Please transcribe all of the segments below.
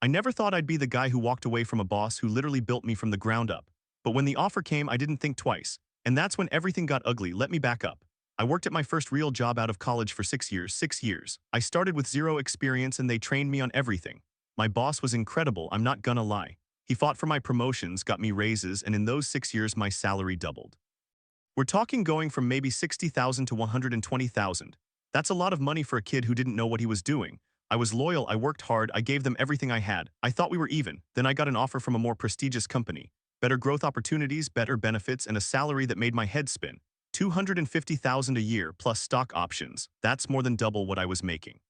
I never thought I'd be the guy who walked away from a boss who literally built me from the ground up. But when the offer came, I didn't think twice. And that's when everything got ugly. Let me back up. I worked at my first real job out of college for 6 years. 6 years. I started with zero experience and they trained me on everything. My boss was incredible, I'm not gonna lie. He fought for my promotions, got me raises, and in those 6 years my salary doubled. We're talking going from maybe 60,000 to 120,000. That's a lot of money for a kid who didn't know what he was doing. I was loyal, I worked hard, I gave them everything I had. I thought we were even. Then I got an offer from a more prestigious company. Better growth opportunities, better benefits, and a salary that made my head spin. 250,000 a year plus stock options. That's more than double what I was making.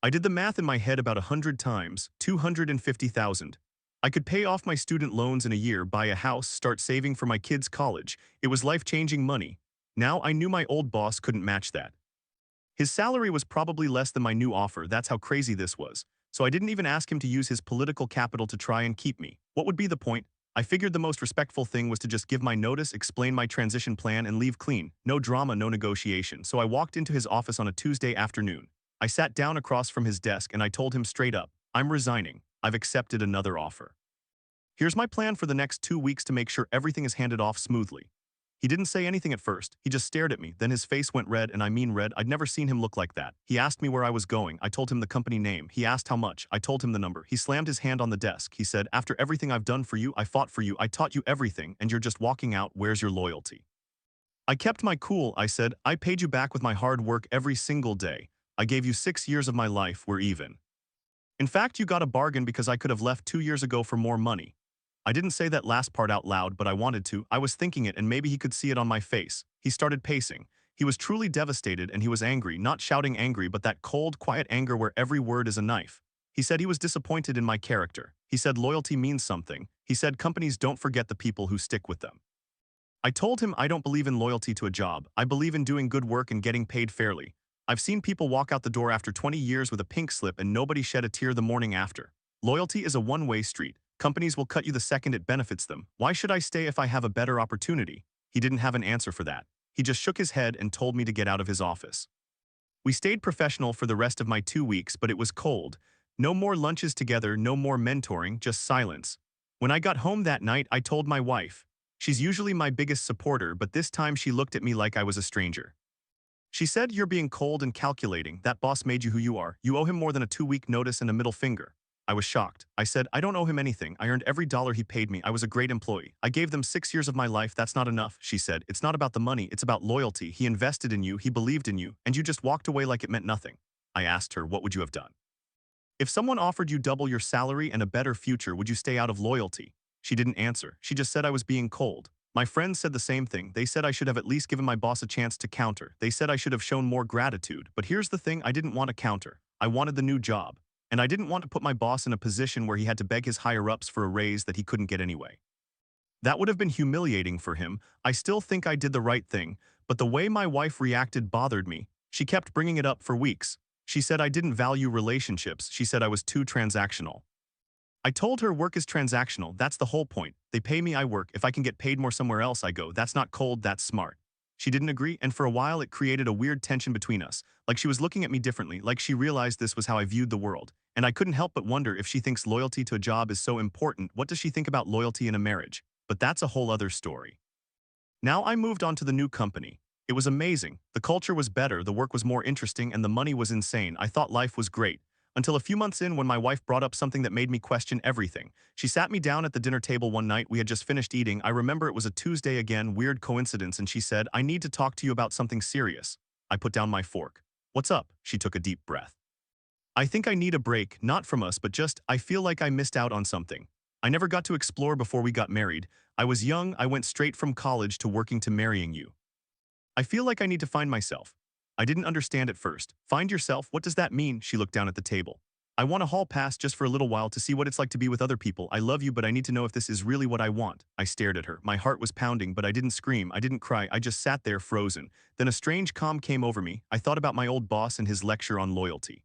I did the math in my head about 100 times. 250,000. I could pay off my student loans in a year, buy a house, start saving for my kids' college. It was life-changing money. Now I knew my old boss couldn't match that. His salary was probably less than my new offer, that's how crazy this was. So I didn't even ask him to use his political capital to try and keep me. What would be the point? I figured the most respectful thing was to just give my notice, explain my transition plan, and leave clean. No drama, no negotiation. So I walked into his office on a Tuesday afternoon. I sat down across from his desk and I told him straight up, I'm resigning. I've accepted another offer. Here's my plan for the next 2 weeks to make sure everything is handed off smoothly. He didn't say anything at first. He just stared at me. Then his face went red, and I mean red. I'd never seen him look like that. He asked me where I was going. I told him the company name. He asked how much. I told him the number. He slammed his hand on the desk. He said, after everything I've done for you, I fought for you, I taught you everything, and you're just walking out. Where's your loyalty? I kept my cool. I said, I paid you back with my hard work every single day. I gave you 6 years of my life. We're even. In fact, you got a bargain because I could have left 2 years ago for more money. I didn't say that last part out loud, but I wanted to. I was thinking it, and maybe he could see it on my face. He started pacing. He was truly devastated, and he was angry, not shouting angry, but that cold, quiet anger where every word is a knife. He said he was disappointed in my character. He said loyalty means something. He said companies don't forget the people who stick with them. I told him I don't believe in loyalty to a job. I believe in doing good work and getting paid fairly. I've seen people walk out the door after 20 years with a pink slip and nobody shed a tear the morning after. Loyalty is a one-way street. Companies will cut you the second it benefits them. Why should I stay if I have a better opportunity? He didn't have an answer for that. He just shook his head and told me to get out of his office. We stayed professional for the rest of my 2 weeks, but it was cold. No more lunches together, no more mentoring, just silence. When I got home that night, I told my wife. She's usually my biggest supporter, but this time she looked at me like I was a stranger. She said, you're being cold and calculating. That boss made you who you are. You owe him more than a 2-week notice and a middle finger. I was shocked. I said, I don't owe him anything. I earned every dollar he paid me. I was a great employee. I gave them 6 years of my life. That's not enough. She said, it's not about the money. It's about loyalty. He invested in you. He believed in you. And you just walked away like it meant nothing. I asked her, what would you have done? If someone offered you double your salary and a better future, would you stay out of loyalty? She didn't answer. She just said I was being cold. My friends said the same thing. They said I should have at least given my boss a chance to counter. They said I should have shown more gratitude. But here's the thing, I didn't want to counter. I wanted the new job. And I didn't want to put my boss in a position where he had to beg his higher-ups for a raise that he couldn't get anyway. That would have been humiliating for him. I still think I did the right thing, but the way my wife reacted bothered me. She kept bringing it up for weeks. She said I didn't value relationships. She said I was too transactional. I told her work is transactional. That's the whole point. They pay me, I work. If I can get paid more somewhere else, I go. That's not cold, that's smart. She didn't agree, and for a while it created a weird tension between us, like she was looking at me differently, like she realized this was how I viewed the world. And I couldn't help but wonder, if she thinks loyalty to a job is so important, what does she think about loyalty in a marriage? But that's a whole other story. Now I moved on to the new company. It was amazing. The culture was better, the work was more interesting, and the money was insane. I thought life was great. Until a few months in, when my wife brought up something that made me question everything. She sat me down at the dinner table one night. We had just finished eating. I remember it was a Tuesday again, weird coincidence, and she said, I need to talk to you about something serious. I put down my fork. What's up? She took a deep breath. I think I need a break, not from us, but just, I feel like I missed out on something. I never got to explore before we got married. I was young, I went straight from college to working to marrying you. I feel like I need to find myself. I didn't understand at first. Find yourself? What does that mean? She looked down at the table. I want a hall pass just for a little while to see what it's like to be with other people. I love you, but I need to know if this is really what I want. I stared at her. My heart was pounding, but I didn't scream. I didn't cry. I just sat there frozen. Then a strange calm came over me. I thought about my old boss and his lecture on loyalty.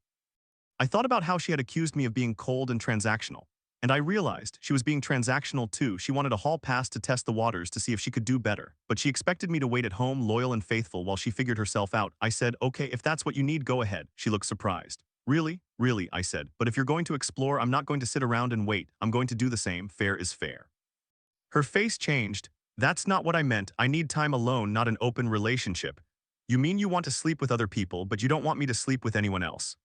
I thought about how she had accused me of being cold and transactional. And I realized she was being transactional too. She wanted a hall pass to test the waters to see if she could do better. But she expected me to wait at home, loyal and faithful, while she figured herself out. I said, okay, if that's what you need, go ahead. She looked surprised. Really? Really, I said. But if you're going to explore, I'm not going to sit around and wait. I'm going to do the same. Fair is fair. Her face changed. That's not what I meant. I need time alone, not an open relationship. You mean you want to sleep with other people, but you don't want me to sleep with anyone else?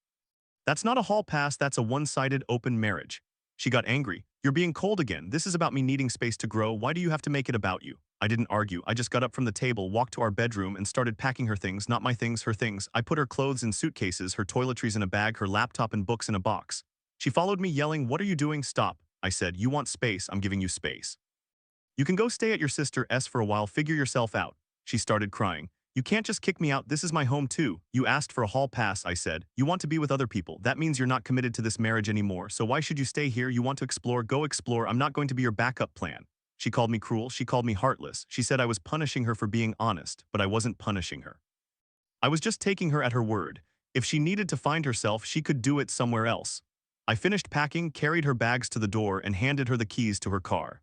That's not a hall pass, that's a one-sided open marriage. She got angry. You're being cold again. This is about me needing space to grow. Why do you have to make it about you? I didn't argue. I just got up from the table, walked to our bedroom, and started packing her things, not my things, her things. I put her clothes in suitcases, her toiletries in a bag, her laptop and books in a box. She followed me yelling, "What are you doing? Stop." I said, "You want space, I'm giving you space. You can go stay at your sister's for a while, figure yourself out." She started crying. "You can't just kick me out, this is my home too. You asked for a hall pass," I said. "You want to be with other people. That means you're not committed to this marriage anymore, so why should you stay here? You want to explore, go explore. I'm not going to be your backup plan." She called me cruel, she called me heartless. She said I was punishing her for being honest, but I wasn't punishing her. I was just taking her at her word. If she needed to find herself, she could do it somewhere else. I finished packing, carried her bags to the door, and handed her the keys to her car.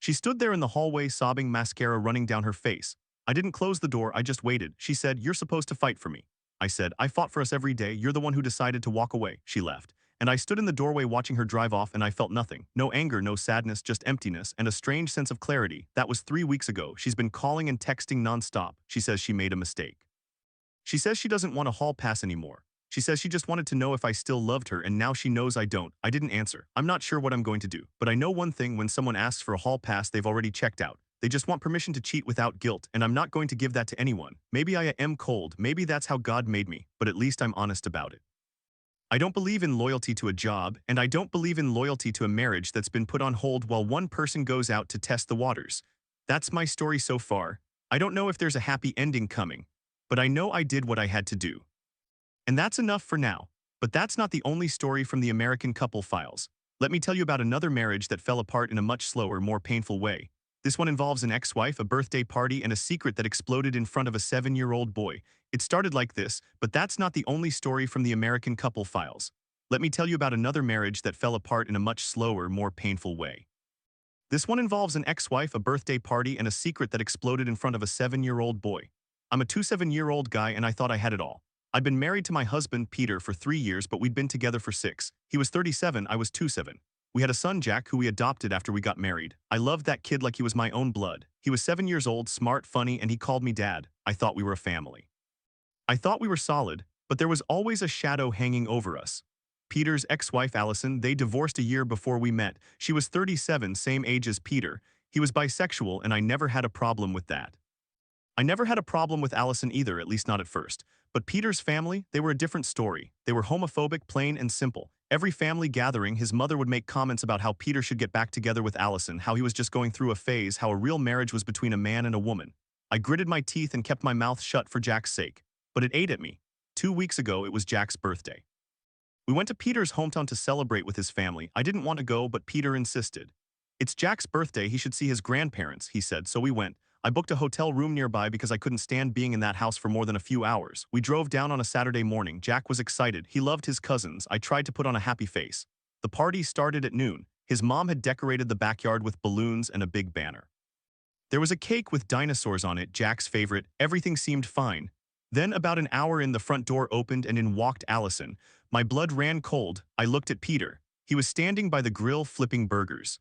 She stood there in the hallway sobbing, mascara running down her face. I didn't close the door, I just waited. She said, "You're supposed to fight for me." I said, "I fought for us every day. You're the one who decided to walk away." She left. And I stood in the doorway watching her drive off, and I felt nothing. No anger, no sadness, just emptiness and a strange sense of clarity. That was 3 weeks ago. She's been calling and texting nonstop. She says she made a mistake. She says she doesn't want a hall pass anymore. She says she just wanted to know if I still loved her, and now she knows I don't. I didn't answer. I'm not sure what I'm going to do. But I know one thing: when someone asks for a hall pass, they've already checked out. They just want permission to cheat without guilt, and I'm not going to give that to anyone. Maybe I am cold, maybe that's how God made me, but at least I'm honest about it. I don't believe in loyalty to a job, and I don't believe in loyalty to a marriage that's been put on hold while one person goes out to test the waters. That's my story so far. I don't know if there's a happy ending coming, but I know I did what I had to do. And that's enough for now. But that's not the only story from the American Couple Files. Let me tell you about another marriage that fell apart in a much slower, more painful way. This one involves an ex-wife, a birthday party, and a secret that exploded in front of a 7-year-old boy. It started like this, but that's not the only story from the American Couple Files. Let me tell you about another marriage that fell apart in a much slower, more painful way. This one involves an ex-wife, a birthday party, and a secret that exploded in front of a 7-year-old boy. I'm a 27-year-old guy, and I thought I had it all. I'd been married to my husband, Peter, for 3 years, but we'd been together for 6. He was 37, I was 27. We had a son, Jack, who we adopted after we got married. I loved that kid like he was my own blood. He was 7 years old, smart, funny, and he called me Dad. I thought we were a family. I thought we were solid, but there was always a shadow hanging over us. Peter's ex-wife, Allison, they divorced a year before we met. She was 37, same age as Peter. He was bisexual, and I never had a problem with that. I never had a problem with Allison either, at least not at first. But Peter's family, they were a different story. They were homophobic, plain and simple. Every family gathering, his mother would make comments about how Peter should get back together with Allison, how he was just going through a phase, how a real marriage was between a man and a woman. I gritted my teeth and kept my mouth shut for Jack's sake. But it ate at me. 2 weeks ago, it was Jack's birthday. We went to Peter's hometown to celebrate with his family. I didn't want to go, but Peter insisted. "It's Jack's birthday, he should see his grandparents," he said, so we went. I booked a hotel room nearby because I couldn't stand being in that house for more than a few hours. We drove down on a Saturday morning. Jack was excited. He loved his cousins. I tried to put on a happy face. The party started at noon. His mom had decorated the backyard with balloons and a big banner. There was a cake with dinosaurs on it, Jack's favorite. Everything seemed fine. Then about an hour in, the front door opened and in walked Allison. My blood ran cold. I looked at Peter. He was standing by the grill flipping burgers.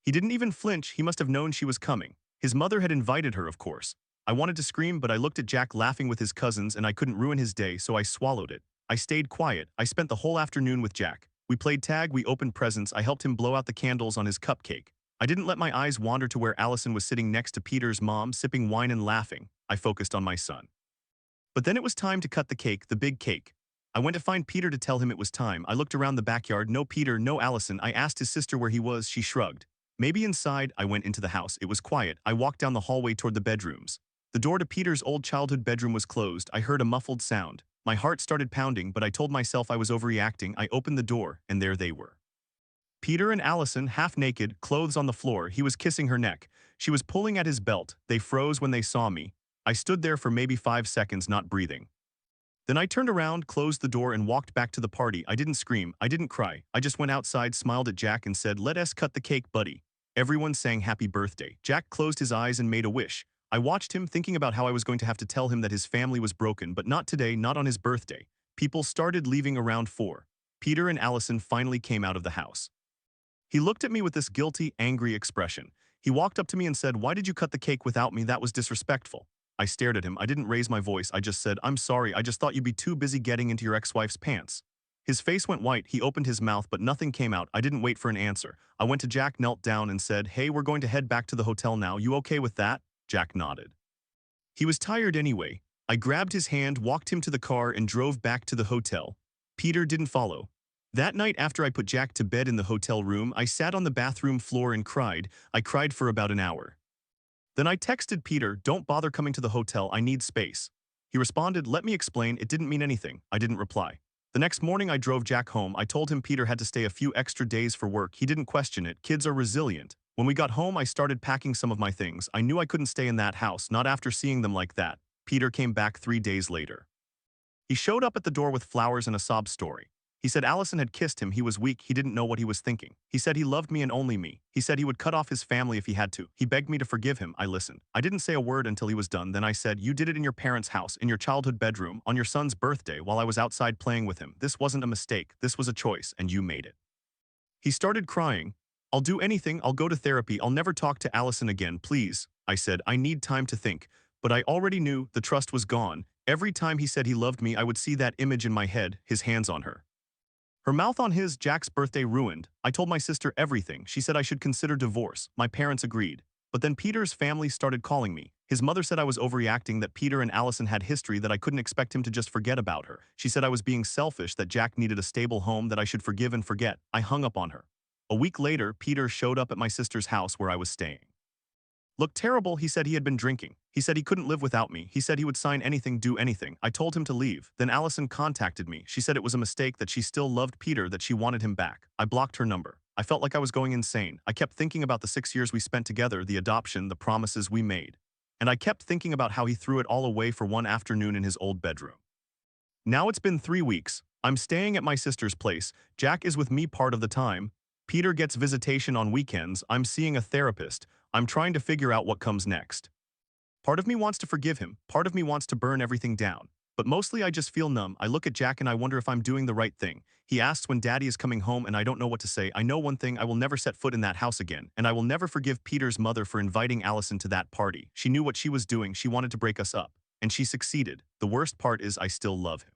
He didn't even flinch. He must have known she was coming. His mother had invited her, of course. I wanted to scream, but I looked at Jack laughing with his cousins and I couldn't ruin his day, so I swallowed it. I stayed quiet. I spent the whole afternoon with Jack. We played tag, we opened presents, I helped him blow out the candles on his cupcake. I didn't let my eyes wander to where Allison was sitting next to Peter's mom, sipping wine and laughing. I focused on my son. But then it was time to cut the cake, the big cake. I went to find Peter to tell him it was time. I looked around the backyard, no Peter, no Allison. I asked his sister where he was, she shrugged. Maybe inside. I went into the house. It was quiet. I walked down the hallway toward the bedrooms. The door to Peter's old childhood bedroom was closed. I heard a muffled sound. My heart started pounding, but I told myself I was overreacting. I opened the door, and there they were. Peter and Allison, half naked, clothes on the floor. He was kissing her neck. She was pulling at his belt. They froze when they saw me. I stood there for maybe 5 seconds, not breathing. Then I turned around, closed the door, and walked back to the party. I didn't scream. I didn't cry. I just went outside, smiled at Jack, and said, "Let us cut the cake, buddy." Everyone sang happy birthday. Jack closed his eyes and made a wish. I watched him, thinking about how I was going to have to tell him that his family was broken, but not today, not on his birthday. People started leaving around 4. Peter and Allison finally came out of the house. He looked at me with this guilty, angry expression. He walked up to me and said, "Why did you cut the cake without me? That was disrespectful." I stared at him. I didn't raise my voice. I just said, "I'm sorry. I just thought you'd be too busy getting into your ex-wife's pants." His face went white. He opened his mouth, but nothing came out. I didn't wait for an answer. I went to Jack, knelt down, and said, "Hey, we're going to head back to the hotel now. You okay with that?" Jack nodded. He was tired anyway. I grabbed his hand, walked him to the car, and drove back to the hotel. Peter didn't follow. That night after I put Jack to bed in the hotel room, I sat on the bathroom floor and cried. I cried for about an hour. Then I texted Peter, "Don't bother coming to the hotel, I need space." He responded, "Let me explain, it didn't mean anything." I didn't reply. The next morning I drove Jack home. I told him Peter had to stay a few extra days for work. He didn't question it. Kids are resilient. When we got home, I started packing some of my things. I knew I couldn't stay in that house, not after seeing them like that. Peter came back 3 days later. He showed up at the door with flowers and a sob story. He said Allison had kissed him, he was weak, he didn't know what he was thinking. He said he loved me and only me. He said he would cut off his family if he had to. He begged me to forgive him. I listened. I didn't say a word until he was done. Then I said, "You did it in your parents' house, in your childhood bedroom, on your son's birthday while I was outside playing with him. This wasn't a mistake, this was a choice, and you made it." He started crying. "I'll do anything, I'll go to therapy, I'll never talk to Allison again, please." I said, "I need time to think." But I already knew the trust was gone. Every time he said he loved me, I would see that image in my head, his hands on her. Her mouth on his, Jack's birthday ruined. I told my sister everything. She said I should consider divorce. My parents agreed. But then Peter's family started calling me. His mother said I was overreacting, that Peter and Allison had history, that I couldn't expect him to just forget about her. She said I was being selfish, that Jack needed a stable home, that I should forgive and forget. I hung up on her. A week later, Peter showed up at my sister's house where I was staying. Looked terrible. He said he had been drinking. He said he couldn't live without me. He said he would sign anything, do anything. I told him to leave. Then Allison contacted me. She said it was a mistake, that she still loved Peter, that she wanted him back. I blocked her number. I felt like I was going insane. I kept thinking about the 6 years we spent together, the adoption, the promises we made. And I kept thinking about how he threw it all away for one afternoon in his old bedroom. Now it's been 3 weeks. I'm staying at my sister's place. Jack is with me part of the time. Peter gets visitation on weekends. I'm seeing a therapist. I'm trying to figure out what comes next. Part of me wants to forgive him. Part of me wants to burn everything down. But mostly I just feel numb. I look at Jack and I wonder if I'm doing the right thing. He asks when Daddy is coming home and I don't know what to say. I know one thing, I will never set foot in that house again. And I will never forgive Peter's mother for inviting Allison to that party. She knew what she was doing. She wanted to break us up. And she succeeded. The worst part is I still love him.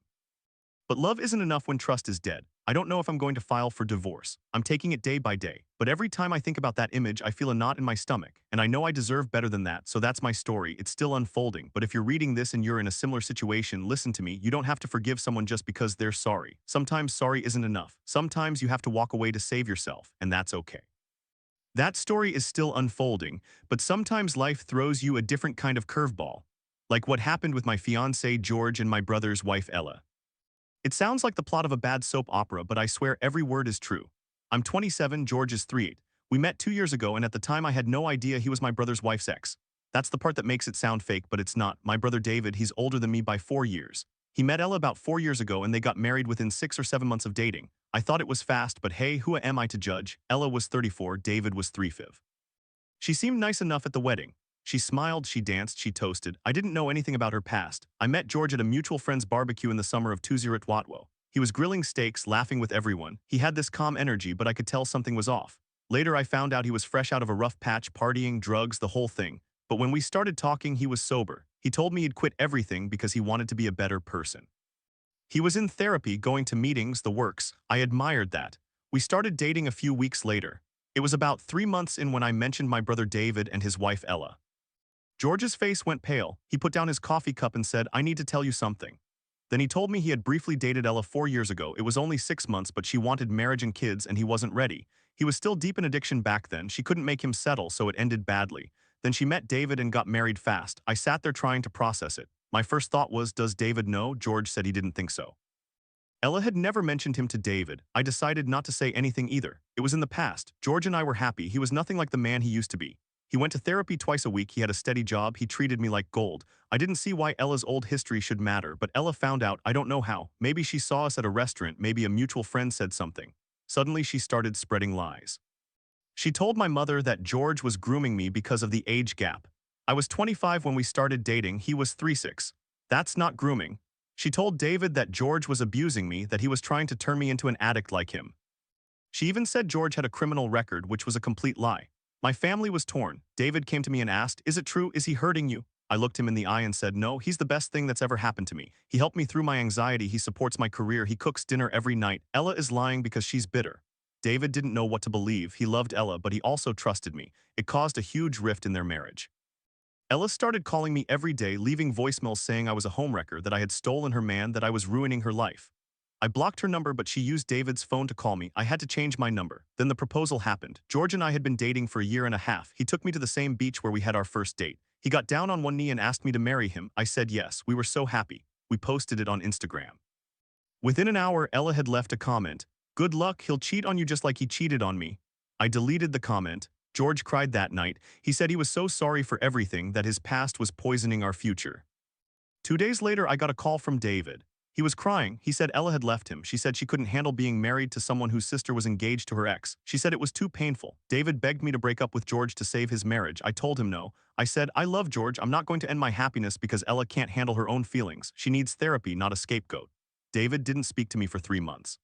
But love isn't enough when trust is dead. I don't know if I'm going to file for divorce. I'm taking it day by day. But every time I think about that image, I feel a knot in my stomach. And I know I deserve better than that, so that's my story. It's still unfolding. But if you're reading this and you're in a similar situation, listen to me. You don't have to forgive someone just because they're sorry. Sometimes sorry isn't enough. Sometimes you have to walk away to save yourself, and that's okay. That story is still unfolding, but sometimes life throws you a different kind of curveball. Like what happened with my fiancé George and my brother's wife Ella. It sounds like the plot of a bad soap opera, but I swear every word is true. I'm 27, George is 38. We met 2 years ago, and at the time I had no idea he was my brother's wife's ex. That's the part that makes it sound fake, but it's not. My brother David, he's older than me by 4 years. He met Ella about 4 years ago, and they got married within 6 or 7 months of dating. I thought it was fast, but hey, who am I to judge? Ella was 34, David was 35. She seemed nice enough at the wedding. She smiled, she danced, she toasted. I didn't know anything about her past. I met George at a mutual friend's barbecue in the summer of 2012. He was grilling steaks, laughing with everyone. He had this calm energy, but I could tell something was off. Later I found out he was fresh out of a rough patch, partying, drugs, the whole thing. But when we started talking, he was sober. He told me he'd quit everything because he wanted to be a better person. He was in therapy, going to meetings, the works. I admired that. We started dating a few weeks later. It was about 3 months in when I mentioned my brother David and his wife Ella. George's face went pale. He put down his coffee cup and said, "I need to tell you something." Then he told me he had briefly dated Ella 4 years ago. It was only 6 months, but she wanted marriage and kids, and he wasn't ready. He was still deep in addiction back then. She couldn't make him settle, so it ended badly. Then she met David and got married fast. I sat there trying to process it. My first thought was, does David know? George said he didn't think so. Ella had never mentioned him to David. I decided not to say anything either. It was in the past. George and I were happy. He was nothing like the man he used to be. He went to therapy twice a week. He had a steady job. He treated me like gold. I didn't see why Ella's old history should matter, but Ella found out. I don't know how. Maybe she saw us at a restaurant. Maybe a mutual friend said something. Suddenly she started spreading lies. She told my mother that George was grooming me because of the age gap. I was 25 when we started dating. He was 36. That's not grooming. She told David that George was abusing me, that he was trying to turn me into an addict like him. She even said George had a criminal record, which was a complete lie. My family was torn. David came to me and asked, "Is it true? Is he hurting you?" I looked him in the eye and said, "No, he's the best thing that's ever happened to me. He helped me through my anxiety, he supports my career, he cooks dinner every night. Ella is lying because she's bitter." David didn't know what to believe. He loved Ella, but he also trusted me. It caused a huge rift in their marriage. Ella started calling me every day, leaving voicemails saying I was a homewrecker, that I had stolen her man, that I was ruining her life. I blocked her number, but she used David's phone to call me. I had to change my number. Then the proposal happened. George and I had been dating for a year and a half. He took me to the same beach where we had our first date. He got down on one knee and asked me to marry him. I said yes. We were so happy. We posted it on Instagram. Within an hour, Ella had left a comment. "Good luck, he'll cheat on you just like he cheated on me." I deleted the comment. George cried that night. He said he was so sorry for everything, that his past was poisoning our future. 2 days later, I got a call from David. He was crying. He said Ella had left him. She said she couldn't handle being married to someone whose sister was engaged to her ex. She said it was too painful. David begged me to break up with George to save his marriage. I told him no. I said, "I love George. I'm not going to end my happiness because Ella can't handle her own feelings. She needs therapy, not a scapegoat." David didn't speak to me for 3 months.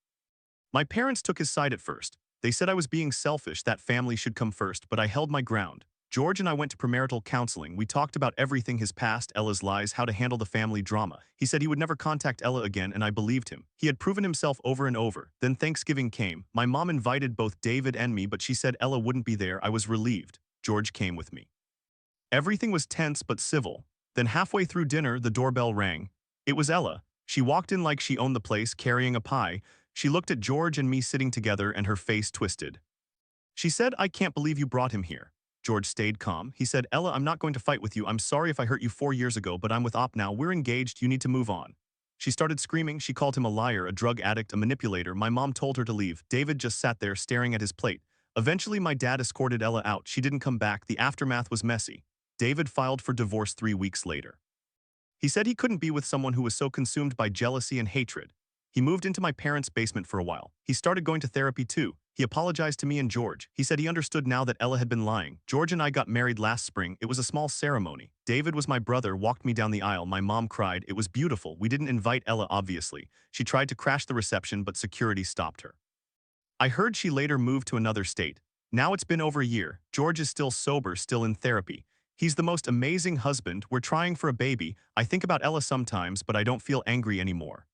My parents took his side at first. They said I was being selfish, that family should come first, but I held my ground. George and I went to premarital counseling. We talked about everything: his past, Ella's lies, how to handle the family drama. He said he would never contact Ella again, and I believed him. He had proven himself over and over. Then Thanksgiving came. My mom invited both David and me, but she said Ella wouldn't be there. I was relieved. George came with me. Everything was tense but civil. Then halfway through dinner, the doorbell rang. It was Ella. She walked in like she owned the place, carrying a pie. She looked at George and me sitting together, and her face twisted. She said, "I can't believe you brought him here." George stayed calm. He said, "Ella, I'm not going to fight with you. I'm sorry if I hurt you 4 years ago, but I'm with Op now. We're engaged. You need to move on." She started screaming. She called him a liar, a drug addict, a manipulator. My mom told her to leave. David just sat there staring at his plate. Eventually, my dad escorted Ella out. She didn't come back. The aftermath was messy. David filed for divorce 3 weeks later. He said he couldn't be with someone who was so consumed by jealousy and hatred. He moved into my parents' basement for a while. He started going to therapy too. He apologized to me and George. He said he understood now that Ella had been lying. George and I got married last spring. It was a small ceremony. David was my brother, walked me down the aisle. My mom cried. It was beautiful. We didn't invite Ella, obviously. She tried to crash the reception, but security stopped her. I heard she later moved to another state. Now it's been over a year. George is still sober, still in therapy. He's the most amazing husband. We're trying for a baby. I think about Ella sometimes, but I don't feel angry anymore.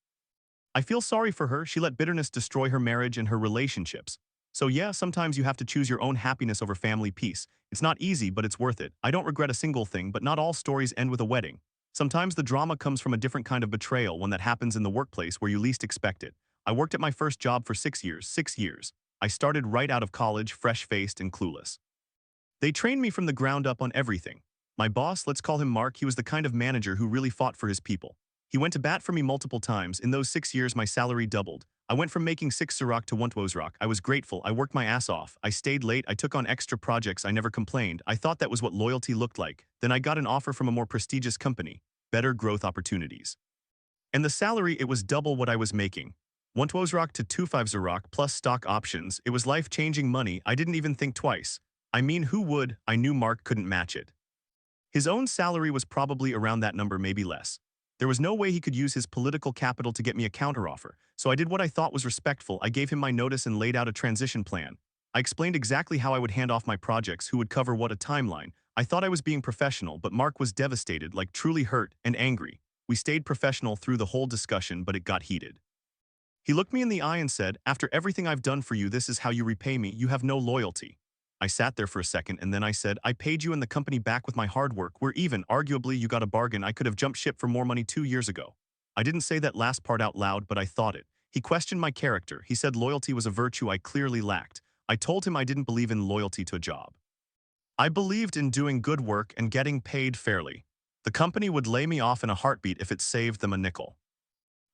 I feel sorry for her. She let bitterness destroy her marriage and her relationships. So yeah, sometimes you have to choose your own happiness over family peace. It's not easy, but it's worth it. I don't regret a single thing, but not all stories end with a wedding. Sometimes the drama comes from a different kind of betrayal, one that happens in the workplace where you least expect it. I worked at my first job for 6 years. 6 years. I started right out of college, fresh-faced and clueless. They trained me from the ground up on everything. My boss, let's call him Mark, he was the kind of manager who really fought for his people. He went to bat for me multiple times. In those 6 years, my salary doubled. I went from making 6 Ciroc to 1 I was grateful. I worked my ass off. I stayed late. I took on extra projects. I never complained. I thought that was what loyalty looked like. Then I got an offer from a more prestigious company. Better growth opportunities. And the salary, it was double what I was making. 1 to 25 Ciroc plus stock options. It was life-changing money. I didn't even think twice. I mean, who would? I knew Mark couldn't match it. His own salary was probably around that number, maybe less. There was no way he could use his political capital to get me a counteroffer, so I did what I thought was respectful. I gave him my notice and laid out a transition plan. I explained exactly how I would hand off my projects, who would cover what, a timeline. I thought I was being professional, but Mark was devastated, like truly hurt and angry. We stayed professional through the whole discussion, but it got heated. He looked me in the eye and said, "After everything I've done for you, this is how you repay me. You have no loyalty." I sat there for a second, and then I said, "I paid you and the company back with my hard work. We're even. Arguably, you got a bargain. I could have jumped ship for more money 2 years ago." I didn't say that last part out loud, but I thought it. He questioned my character. He said loyalty was a virtue I clearly lacked. I told him I didn't believe in loyalty to a job. I believed in doing good work and getting paid fairly. The company would lay me off in a heartbeat if it saved them a nickel.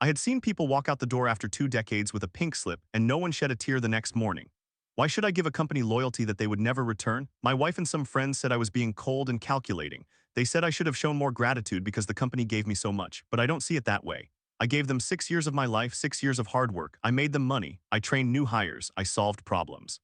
I had seen people walk out the door after 2 decades with a pink slip, and no one shed a tear the next morning. Why should I give a company loyalty that they would never return? My wife and some friends said I was being cold and calculating. They said I should have shown more gratitude because the company gave me so much, but I don't see it that way. I gave them 6 years of my life, 6 years of hard work. I made them money. I trained new hires. I solved problems.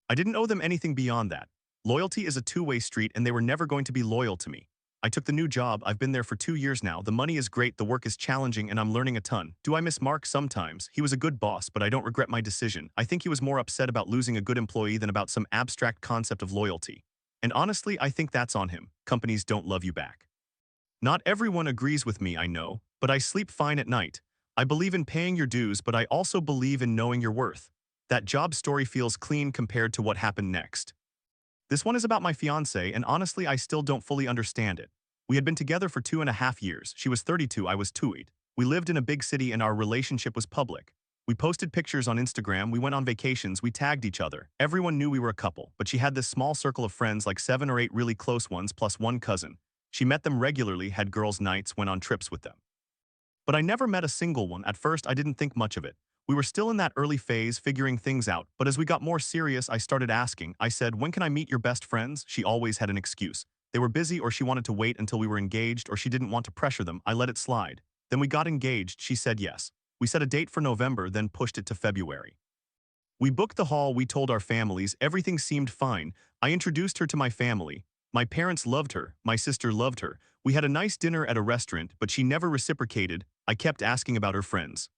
I didn't owe them anything beyond that. Loyalty is a two-way street, and they were never going to be loyal to me. I took the new job, I've been there for 2 years now, the money is great, the work is challenging, and I'm learning a ton. Do I miss Mark? Sometimes. He was a good boss, but I don't regret my decision. I think he was more upset about losing a good employee than about some abstract concept of loyalty. And honestly, I think that's on him. Companies don't love you back. Not everyone agrees with me, I know, but I sleep fine at night. I believe in paying your dues, but I also believe in knowing your worth. That job story feels clean compared to what happened next. This one is about my fiancée, and honestly, I still don't fully understand it. We had been together for 2.5 years. She was 32, I was 28. We lived in a big city and our relationship was public. We posted pictures on Instagram, we went on vacations, we tagged each other. Everyone knew we were a couple, but she had this small circle of friends, like 7 or 8 really close ones, plus one cousin. She met them regularly, had girls' nights, went on trips with them. But I never met a single one. At first, I didn't think much of it. We were still in that early phase, figuring things out, but as we got more serious, I started asking. I said, "When can I meet your best friends?" She always had an excuse. They were busy, or she wanted to wait until we were engaged, or she didn't want to pressure them. I let it slide. Then we got engaged. She said yes. We set a date for November, then pushed it to February. We booked the hall, we told our families, everything seemed fine. I introduced her to my family. My parents loved her, my sister loved her. We had a nice dinner at a restaurant, but she never reciprocated. I kept asking about her friends.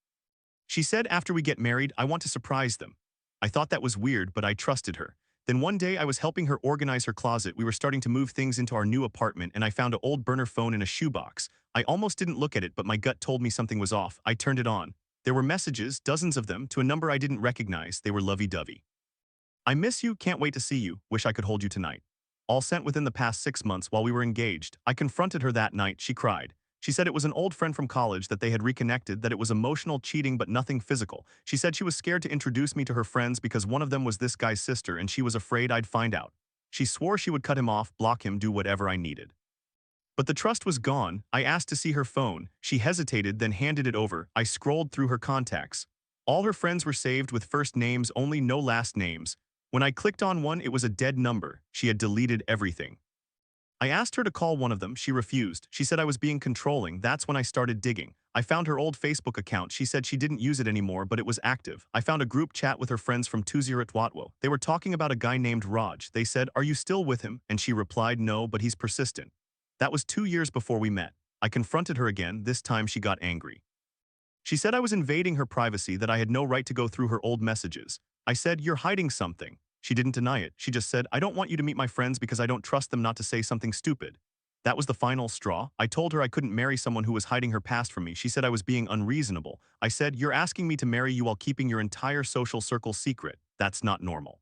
She said, "After we get married, I want to surprise them." I thought that was weird, but I trusted her. Then one day I was helping her organize her closet. We were starting to move things into our new apartment, and I found an old burner phone in a shoebox. I almost didn't look at it, but my gut told me something was off. I turned it on. There were messages, dozens of them, to a number I didn't recognize. They were lovey-dovey. "I miss you, can't wait to see you, wish I could hold you tonight." All sent within the past 6 months while we were engaged. I confronted her that night. She cried. She said it was an old friend from college, that they had reconnected, that it was emotional cheating but nothing physical. She said she was scared to introduce me to her friends because one of them was this guy's sister and she was afraid I'd find out. She swore she would cut him off, block him, do whatever I needed. But the trust was gone. I asked to see her phone. She hesitated, then handed it over. I scrolled through her contacts. All her friends were saved with first names only, no last names. When I clicked on one, it was a dead number. She had deleted everything. I asked her to call one of them. She refused. She said I was being controlling. That's when I started digging. I found her old Facebook account. She said she didn't use it anymore, but it was active. I found a group chat with her friends from 20 They were talking about a guy named Raj. They said, "Are you still with him?" And she replied, "No, but he's persistent." That was 2 years before we met. I confronted her again. This time she got angry. She said I was invading her privacy, that I had no right to go through her old messages. I said, "You're hiding something." She didn't deny it. She just said, "I don't want you to meet my friends because I don't trust them not to say something stupid." That was the final straw. I told her I couldn't marry someone who was hiding her past from me. She said I was being unreasonable. I said, "You're asking me to marry you while keeping your entire social circle secret. That's not normal."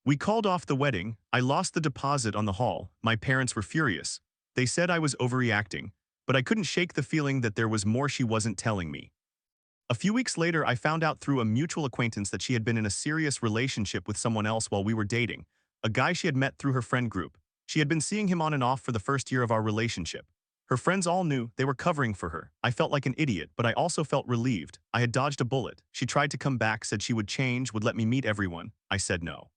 We called off the wedding. I lost the deposit on the hall. My parents were furious. They said I was overreacting, but I couldn't shake the feeling that there was more she wasn't telling me. A few weeks later, I found out through a mutual acquaintance that she had been in a serious relationship with someone else while we were dating, a guy she had met through her friend group. She had been seeing him on and off for the first year of our relationship. Her friends all knew, they were covering for her. I felt like an idiot, but I also felt relieved. I had dodged a bullet. She tried to come back, said she would change, would let me meet everyone. I said no.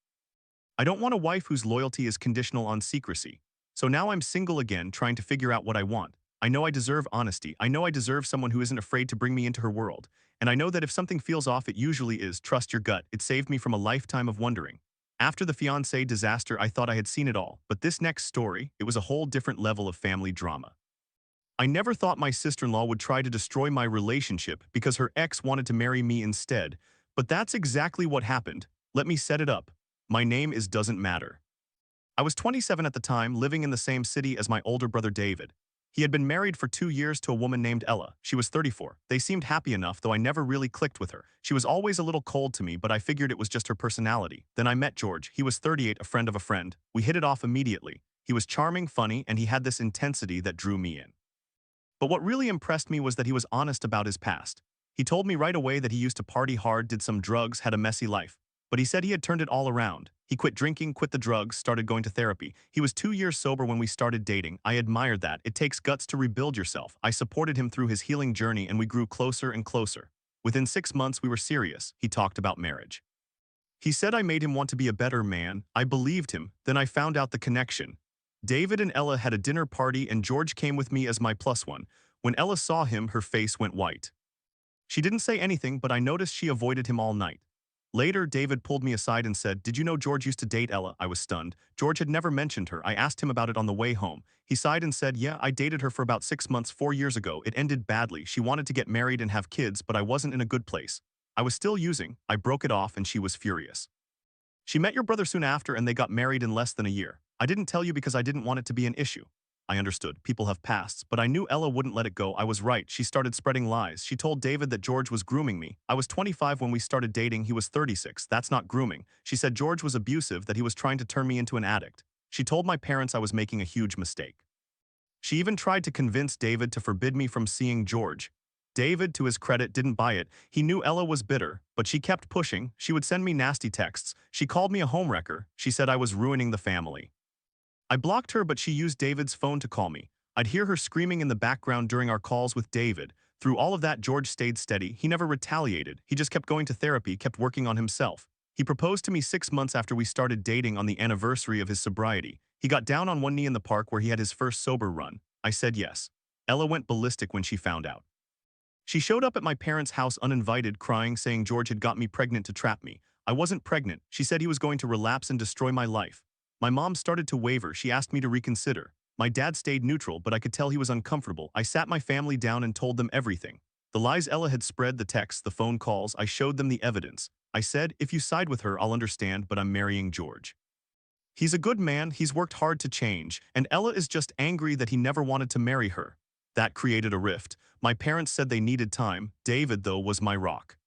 I don't want a wife whose loyalty is conditional on secrecy. So now I'm single again, trying to figure out what I want. I know I deserve honesty. I know I deserve someone who isn't afraid to bring me into her world. And I know that if something feels off, it usually is. Trust your gut. It saved me from a lifetime of wondering. After the fiancé disaster, I thought I had seen it all. But this next story, it was a whole different level of family drama. I never thought my sister-in-law would try to destroy my relationship because her ex wanted to marry me instead. But that's exactly what happened. Let me set it up. My name is Doesn't Matter. I was 27 at the time, living in the same city as my older brother David. He had been married for 2 years to a woman named Ella. She was 34. They seemed happy enough, though I never really clicked with her. She was always a little cold to me, but I figured it was just her personality. Then I met George. He was 38, a friend of a friend. We hit it off immediately. He was charming, funny, and he had this intensity that drew me in. But what really impressed me was that he was honest about his past. He told me right away that he used to party hard, did some drugs, had a messy life. But he said he had turned it all around. He quit drinking, quit the drugs, started going to therapy. He was 2 years sober when we started dating. I admired that. It takes guts to rebuild yourself. I supported him through his healing journey and we grew closer and closer. Within 6 months, we were serious. He talked about marriage. He said I made him want to be a better man. I believed him. Then I found out the connection. David and Ella had a dinner party and George came with me as my plus one. When Ella saw him, her face went white. She didn't say anything, but I noticed she avoided him all night. Later, David pulled me aside and said, "Did you know George used to date Ella?" I was stunned. George had never mentioned her. I asked him about it on the way home. He sighed and said, "Yeah, I dated her for about 6 months 4 years ago. It ended badly. She wanted to get married and have kids, but I wasn't in a good place. I was still using. I broke it off and she was furious. She met your brother soon after and they got married in less than a year. I didn't tell you because I didn't want it to be an issue." I understood. People have pasts, but I knew Ella wouldn't let it go. I was right. She started spreading lies. She told David that George was grooming me. I was 25 when we started dating. He was 36. That's not grooming. She said George was abusive, that he was trying to turn me into an addict. She told my parents I was making a huge mistake. She even tried to convince David to forbid me from seeing George. David, to his credit, didn't buy it. He knew Ella was bitter, but she kept pushing. She would send me nasty texts. She called me a homewrecker. She said I was ruining the family. I blocked her, but she used David's phone to call me. I'd hear her screaming in the background during our calls with David. Through all of that, George stayed steady. He never retaliated. He just kept going to therapy, kept working on himself. He proposed to me 6 months after we started dating on the anniversary of his sobriety. He got down on one knee in the park where he had his first sober run. I said yes. Ella went ballistic when she found out. She showed up at my parents' house uninvited, crying, saying George had got me pregnant to trap me. I wasn't pregnant. She said he was going to relapse and destroy my life. My mom started to waver. She asked me to reconsider. My dad stayed neutral, but I could tell he was uncomfortable. I sat my family down and told them everything. The lies Ella had spread, the texts, the phone calls, I showed them the evidence. I said, "If you side with her, I'll understand, but I'm marrying George. He's a good man, he's worked hard to change, and Ella is just angry that he never wanted to marry her." That created a rift. My parents said they needed time. David, though, was my rock.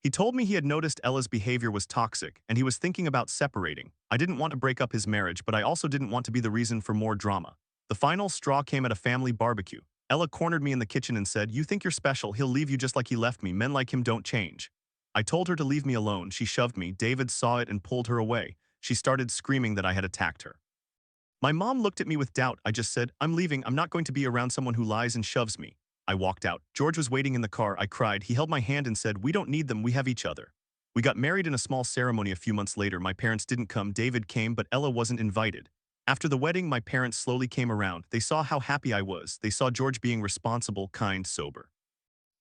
He told me he had noticed Ella's behavior was toxic, and he was thinking about separating. I didn't want to break up his marriage, but I also didn't want to be the reason for more drama. The final straw came at a family barbecue. Ella cornered me in the kitchen and said, "You think you're special, he'll leave you just like he left me. Men like him don't change." I told her to leave me alone. She shoved me. David saw it and pulled her away. She started screaming that I had attacked her. My mom looked at me with doubt. I just said, "I'm leaving. I'm not going to be around someone who lies and shoves me." I walked out. George was waiting in the car. I cried. He held my hand and said, "We don't need them. We have each other." We got married in a small ceremony a few months later. My parents didn't come. David came, but Ella wasn't invited. After the wedding, my parents slowly came around. They saw how happy I was. They saw George being responsible, kind, sober.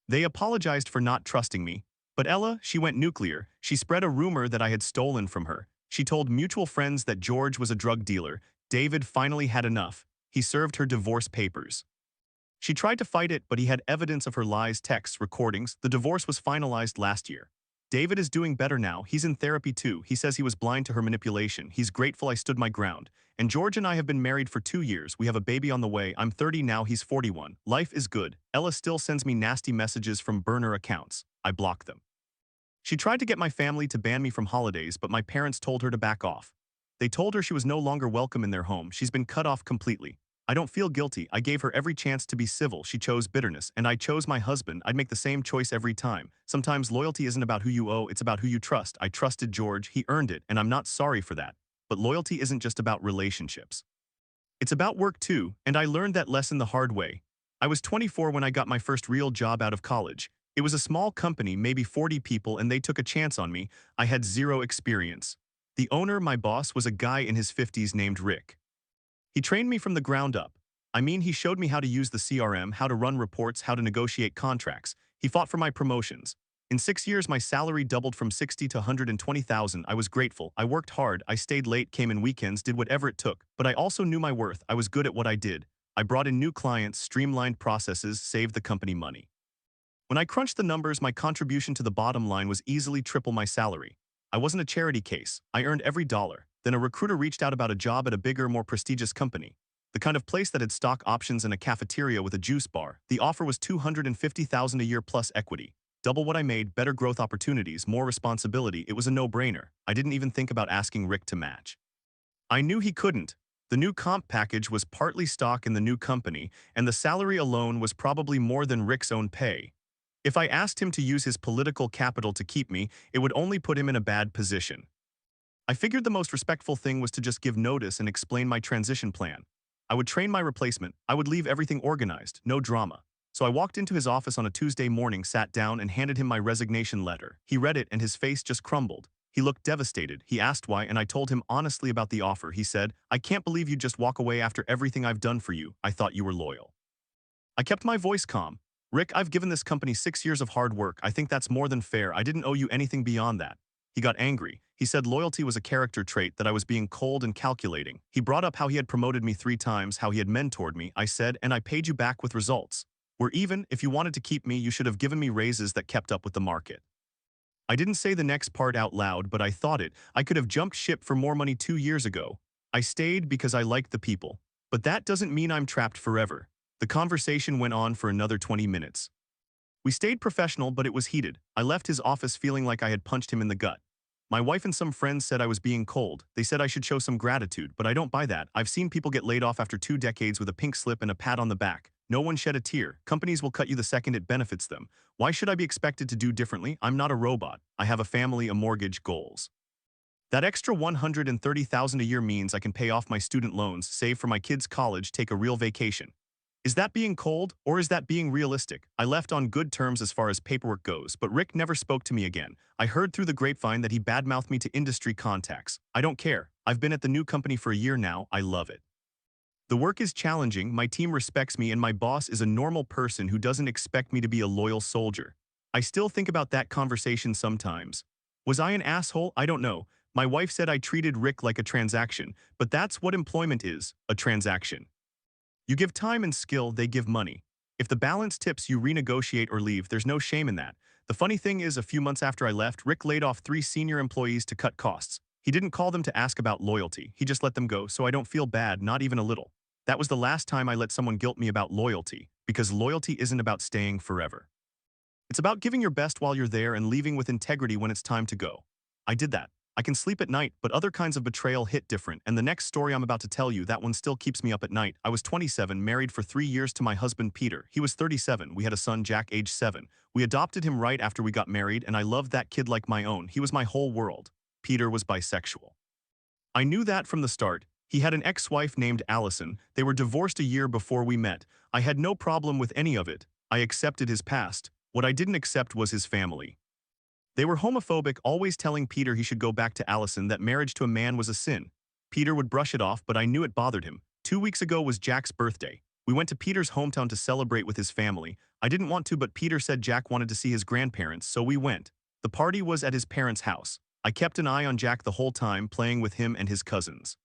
They apologized for not trusting me. But Ella, she went nuclear. She spread a rumor that I had stolen from her. She told mutual friends that George was a drug dealer. David finally had enough. He served her divorce papers. She tried to fight it, but he had evidence of her lies, texts, recordings. The divorce was finalized last year. David is doing better now. He's in therapy too. He says he was blind to her manipulation. He's grateful I stood my ground. And George and I have been married for 2 years. We have a baby on the way. I'm 30 now, he's 41. Life is good. Ella still sends me nasty messages from burner accounts. I block them. She tried to get my family to ban me from holidays, but my parents told her to back off. They told her she was no longer welcome in their home. She's been cut off completely. I don't feel guilty. I gave her every chance to be civil. She chose bitterness, and I chose my husband. I'd make the same choice every time. Sometimes loyalty isn't about who you owe, it's about who you trust. I trusted George, he earned it, and I'm not sorry for that. But loyalty isn't just about relationships. It's about work too, and I learned that lesson the hard way. I was 24 when I got my first real job out of college. It was a small company, maybe 40 people, and they took a chance on me. I had zero experience. The owner, my boss, was a guy in his 50s named Rick. He trained me from the ground up. I mean, he showed me how to use the CRM, how to run reports, how to negotiate contracts. He fought for my promotions. In 6 years, my salary doubled from 60 to 120,000. I was grateful. I worked hard. I stayed late, came in weekends, did whatever it took. But I also knew my worth. I was good at what I did. I brought in new clients, streamlined processes, saved the company money. When I crunched the numbers, my contribution to the bottom line was easily triple my salary. I wasn't a charity case. I earned every dollar. Then a recruiter reached out about a job at a bigger, more prestigious company. The kind of place that had stock options and a cafeteria with a juice bar. The offer was $250,000 a year plus equity. Double what I made, better growth opportunities, more responsibility. It was a no-brainer. I didn't even think about asking Rick to match. I knew he couldn't. The new comp package was partly stock in the new company, and the salary alone was probably more than Rick's own pay. If I asked him to use his political capital to keep me, it would only put him in a bad position. I figured the most respectful thing was to just give notice and explain my transition plan. I would train my replacement. I would leave everything organized, no drama. So I walked into his office on a Tuesday morning, sat down, and handed him my resignation letter. He read it and his face just crumbled. He looked devastated. He asked why, and I told him honestly about the offer. He said, "I can't believe you just walk away after everything I've done for you. I thought you were loyal." I kept my voice calm. "Rick, I've given this company 6 years of hard work. I think that's more than fair. I didn't owe you anything beyond that. He got angry. He said loyalty was a character trait, that I was being cold and calculating. He brought up how he had promoted me 3 times, how he had mentored me. I said, and I paid you back with results. We're even. If you wanted to keep me, you should have given me raises that kept up with the market. I didn't say the next part out loud, but I thought it. I could have jumped ship for more money 2 years ago. I stayed because I liked the people. But that doesn't mean I'm trapped forever. The conversation went on for another 20 minutes. We stayed professional, but it was heated. I left his office feeling like I had punched him in the gut. My wife and some friends said I was being cold. They said I should show some gratitude, but I don't buy that. I've seen people get laid off after 2 decades with a pink slip and a pat on the back. No one shed a tear. Companies will cut you the second it benefits them. Why should I be expected to do differently? I'm not a robot. I have a family, a mortgage, goals. That extra $130,000 a year means I can pay off my student loans, save for my kids' college, take a real vacation. Is that being cold, or is that being realistic? I left on good terms as far as paperwork goes, but Rick never spoke to me again. I heard through the grapevine that he badmouthed me to industry contacts. I don't care. I've been at the new company for a year now. I love it. The work is challenging, my team respects me, and my boss is a normal person who doesn't expect me to be a loyal soldier. I still think about that conversation sometimes. Was I an asshole? I don't know. My wife said I treated Rick like a transaction, but that's what employment is, a transaction. You give time and skill, they give money. If the balance tips, you renegotiate or leave. There's no shame in that. The funny thing is, a few months after I left, Rick laid off 3 senior employees to cut costs. He didn't call them to ask about loyalty. He just let them go, so I don't feel bad, not even a little. That was the last time I let someone guilt me about loyalty, because loyalty isn't about staying forever. It's about giving your best while you're there and leaving with integrity when it's time to go. I did that. I can sleep at night, but other kinds of betrayal hit different, and the next story I'm about to tell you, that one still keeps me up at night. I was 27, married for 3 years to my husband Peter. He was 37. We had a son, Jack, age 7. We adopted him right after we got married, and I loved that kid like my own. He was my whole world. Peter was bisexual. I knew that from the start. He had an ex-wife named Allison. They were divorced a year before we met. I had no problem with any of it. I accepted his past. What I didn't accept was his family. They were homophobic, always telling Peter he should go back to Allison, that marriage to a man was a sin. Peter would brush it off, but I knew it bothered him. 2 weeks ago was Jack's birthday. We went to Peter's hometown to celebrate with his family. I didn't want to, but Peter said Jack wanted to see his grandparents, so we went. The party was at his parents' house. I kept an eye on Jack the whole time, playing with him and his cousins.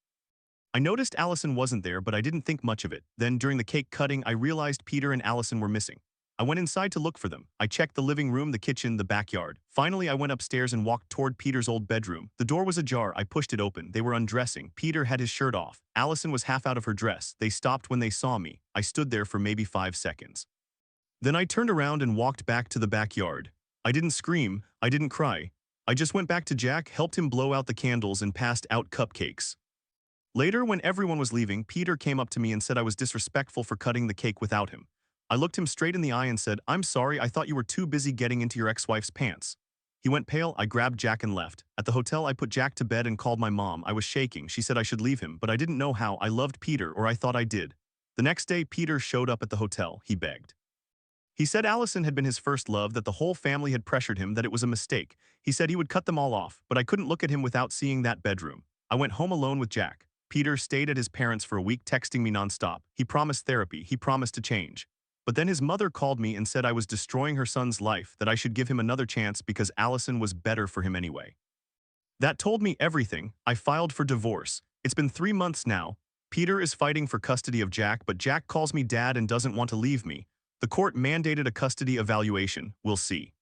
I noticed Allison wasn't there, but I didn't think much of it. Then, during the cake cutting, I realized Peter and Allison were missing. I went inside to look for them. I checked the living room, the kitchen, the backyard. Finally, I went upstairs and walked toward Peter's old bedroom. The door was ajar. I pushed it open. They were undressing. Peter had his shirt off. Allison was half out of her dress. They stopped when they saw me. I stood there for maybe 5 seconds. Then I turned around and walked back to the backyard. I didn't scream. I didn't cry. I just went back to Jack, helped him blow out the candles, and passed out cupcakes. Later, when everyone was leaving, Peter came up to me and said I was disrespectful for cutting the cake without him. I looked him straight in the eye and said, "I'm sorry, I thought you were too busy getting into your ex-wife's pants." He went pale. I grabbed Jack and left. At the hotel, I put Jack to bed and called my mom. I was shaking. She said I should leave him, but I didn't know how. I loved Peter, or I thought I did. The next day, Peter showed up at the hotel. He begged. He said Allison had been his first love, that the whole family had pressured him, that it was a mistake. He said he would cut them all off, but I couldn't look at him without seeing that bedroom. I went home alone with Jack. Peter stayed at his parents' for a week, texting me nonstop. He promised therapy. He promised to change. But then his mother called me and said I was destroying her son's life, that I should give him another chance because Allison was better for him anyway. That told me everything. I filed for divorce. It's been 3 months now. Peter is fighting for custody of Jack, but Jack calls me dad and doesn't want to leave me. The court mandated a custody evaluation. We'll see.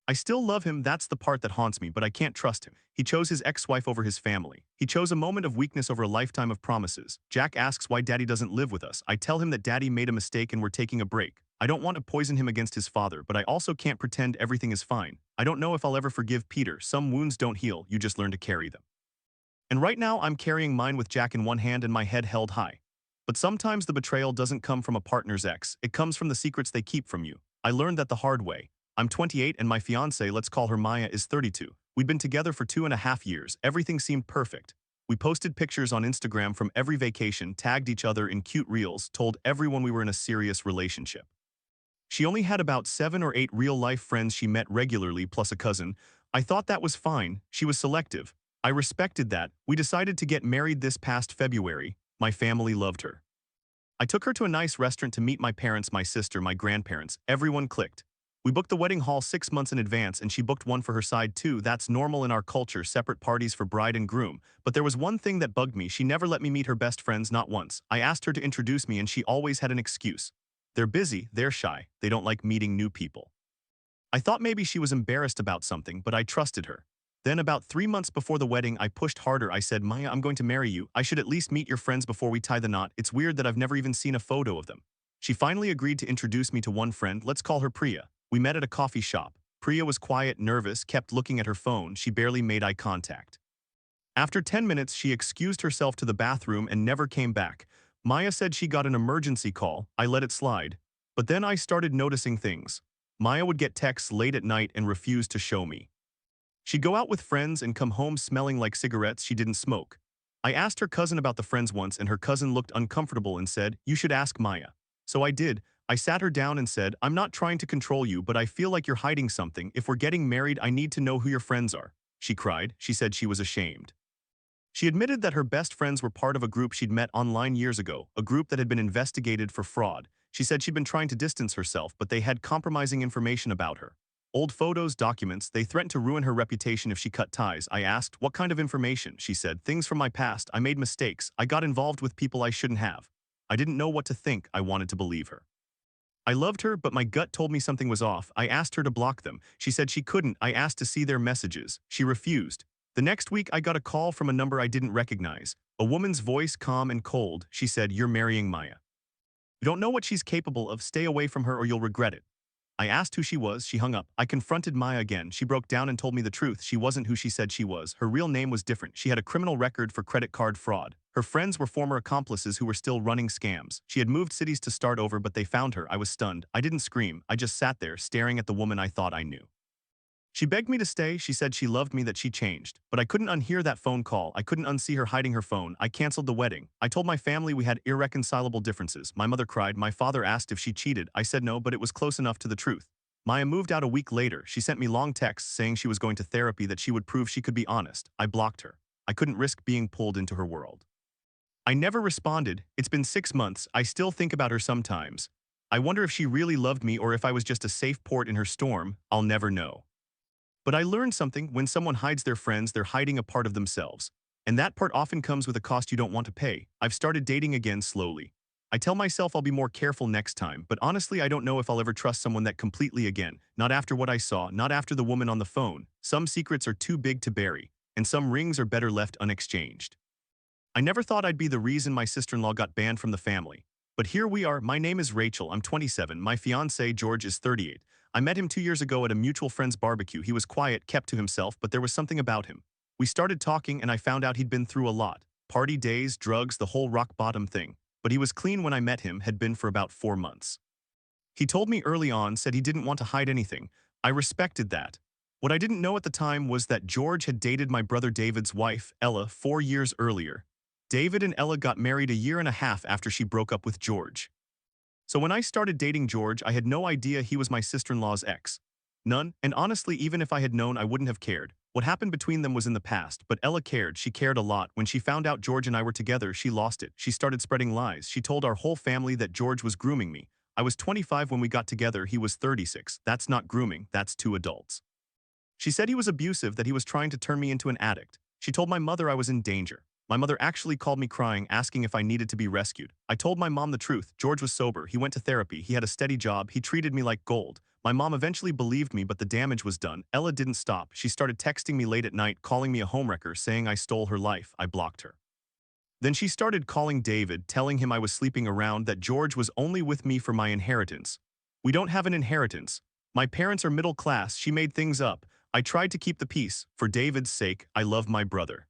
I still love him, that's the part that haunts me, but I can't trust him. He chose his ex-wife over his family. He chose a moment of weakness over a lifetime of promises. Jack asks why daddy doesn't live with us. I tell him that daddy made a mistake and we're taking a break. I don't want to poison him against his father, but I also can't pretend everything is fine. I don't know if I'll ever forgive Peter. Some wounds don't heal, you just learn to carry them. And right now I'm carrying mine with Jack in one hand and my head held high. But sometimes the betrayal doesn't come from a partner's ex, it comes from the secrets they keep from you. I learned that the hard way. I'm 28 and my fiancée, let's call her Maya, is 32. We'd been together for 2.5 years. Everything seemed perfect. We posted pictures on Instagram from every vacation, tagged each other in cute reels, told everyone we were in a serious relationship. She only had about 7 or 8 real-life friends she met regularly, plus a cousin. I thought that was fine. She was selective. I respected that. We decided to get married this past February. My family loved her. I took her to a nice restaurant to meet my parents, my sister, my grandparents. Everyone clicked. We booked the wedding hall 6 months in advance and she booked one for her side too. That's normal in our culture, separate parties for bride and groom. But there was one thing that bugged me. She never let me meet her best friends, not once. I asked her to introduce me and she always had an excuse. They're busy, they're shy, they don't like meeting new people. I thought maybe she was embarrassed about something, but I trusted her. Then about 3 months before the wedding, I pushed harder. I said, Maya, I'm going to marry you. I should at least meet your friends before we tie the knot. It's weird that I've never even seen a photo of them. She finally agreed to introduce me to one friend. Let's call her Priya. We met at a coffee shop. Priya was quiet, nervous, kept looking at her phone. She barely made eye contact. After 10 minutes, she excused herself to the bathroom and never came back. Maya said she got an emergency call. I let it slide. But then I started noticing things. Maya would get texts late at night and refuse to show me. She'd go out with friends and come home smelling like cigarettes she didn't smoke. I asked her cousin about the friends once and her cousin looked uncomfortable and said, you should ask Maya. So I did. I sat her down and said, I'm not trying to control you, but I feel like you're hiding something. If we're getting married, I need to know who your friends are. She cried. She said she was ashamed. She admitted that her best friends were part of a group she'd met online years ago, a group that had been investigated for fraud. She said she'd been trying to distance herself, but they had compromising information about her. Old photos, documents, they threatened to ruin her reputation if she cut ties. I asked, what kind of information? She said, things from my past. I made mistakes. I got involved with people I shouldn't have. I didn't know what to think. I wanted to believe her. I loved her, but my gut told me something was off. I asked her to block them. She said she couldn't. I asked to see their messages. She refused. The next week, I got a call from a number I didn't recognize. A woman's voice, calm and cold. She said, you're marrying Maya. You don't know what she's capable of. Stay away from her or you'll regret it. I asked who she was. She hung up. I confronted Maya again. She broke down and told me the truth. She wasn't who she said she was. Her real name was different. She had a criminal record for credit card fraud. Her friends were former accomplices who were still running scams. She had moved cities to start over, but they found her. I was stunned. I didn't scream. I just sat there, staring at the woman I thought I knew. She begged me to stay. She said she loved me, that she changed. But I couldn't unhear that phone call. I couldn't unsee her hiding her phone. I canceled the wedding. I told my family we had irreconcilable differences. My mother cried. My father asked if she cheated. I said no, but it was close enough to the truth. Maya moved out a week later. She sent me long texts saying she was going to therapy, that she would prove she could be honest. I blocked her. I couldn't risk being pulled into her world. I never responded. It's been 6 months. I still think about her sometimes. I wonder if she really loved me or if I was just a safe port in her storm. I'll never know. But I learned something. When someone hides their friends, they're hiding a part of themselves. And that part often comes with a cost you don't want to pay. I've started dating again slowly. I tell myself I'll be more careful next time, but honestly I don't know if I'll ever trust someone that completely again. Not after what I saw, not after the woman on the phone. Some secrets are too big to bury, and some rings are better left unexchanged. I never thought I'd be the reason my sister-in-law got banned from the family. But here we are. My name is Rachel. I'm 27. My fiancé, George, is 38. I met him 2 years ago at a mutual friend's barbecue. He was quiet, kept to himself, but there was something about him. We started talking and I found out he'd been through a lot. Party days, drugs, the whole rock bottom thing. But he was clean when I met him, had been for about 4 months. He told me early on, said he didn't want to hide anything. I respected that. What I didn't know at the time was that George had dated my brother David's wife, Ella, 4 years earlier. David and Ella got married a year and a half after she broke up with George. So when I started dating George, I had no idea he was my sister-in-law's ex. None, and honestly, even if I had known, I wouldn't have cared. What happened between them was in the past, but Ella cared. She cared a lot. When she found out George and I were together, she lost it. She started spreading lies. She told our whole family that George was grooming me. I was 25 when we got together. He was 36. That's not grooming. That's two adults. She said he was abusive, that he was trying to turn me into an addict. She told my mother I was in danger. My mother actually called me crying, asking if I needed to be rescued. I told my mom the truth. George was sober. He went to therapy. He had a steady job. He treated me like gold. My mom eventually believed me, but the damage was done. Ella didn't stop. She started texting me late at night, calling me a homewrecker, saying I stole her life. I blocked her. Then she started calling David, telling him I was sleeping around, that George was only with me for my inheritance. We don't have an inheritance. My parents are middle class. She made things up. I tried to keep the peace. For David's sake, I love my brother.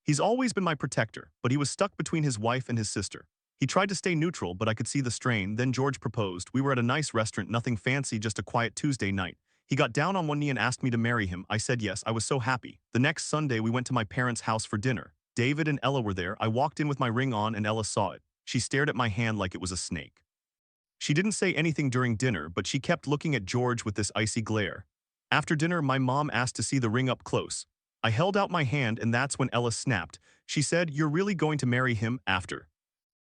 He's always been my protector, but he was stuck between his wife and his sister. He tried to stay neutral, but I could see the strain. Then George proposed. We were at a nice restaurant, nothing fancy, just a quiet Tuesday night. He got down on one knee and asked me to marry him. I said yes. I was so happy. The next Sunday, we went to my parents' house for dinner. David and Ella were there. I walked in with my ring on and Ella saw it. She stared at my hand like it was a snake. She didn't say anything during dinner, but she kept looking at George with this icy glare. After dinner, my mom asked to see the ring up close. I held out my hand and that's when Ella snapped. She said, "You're really going to marry him?" After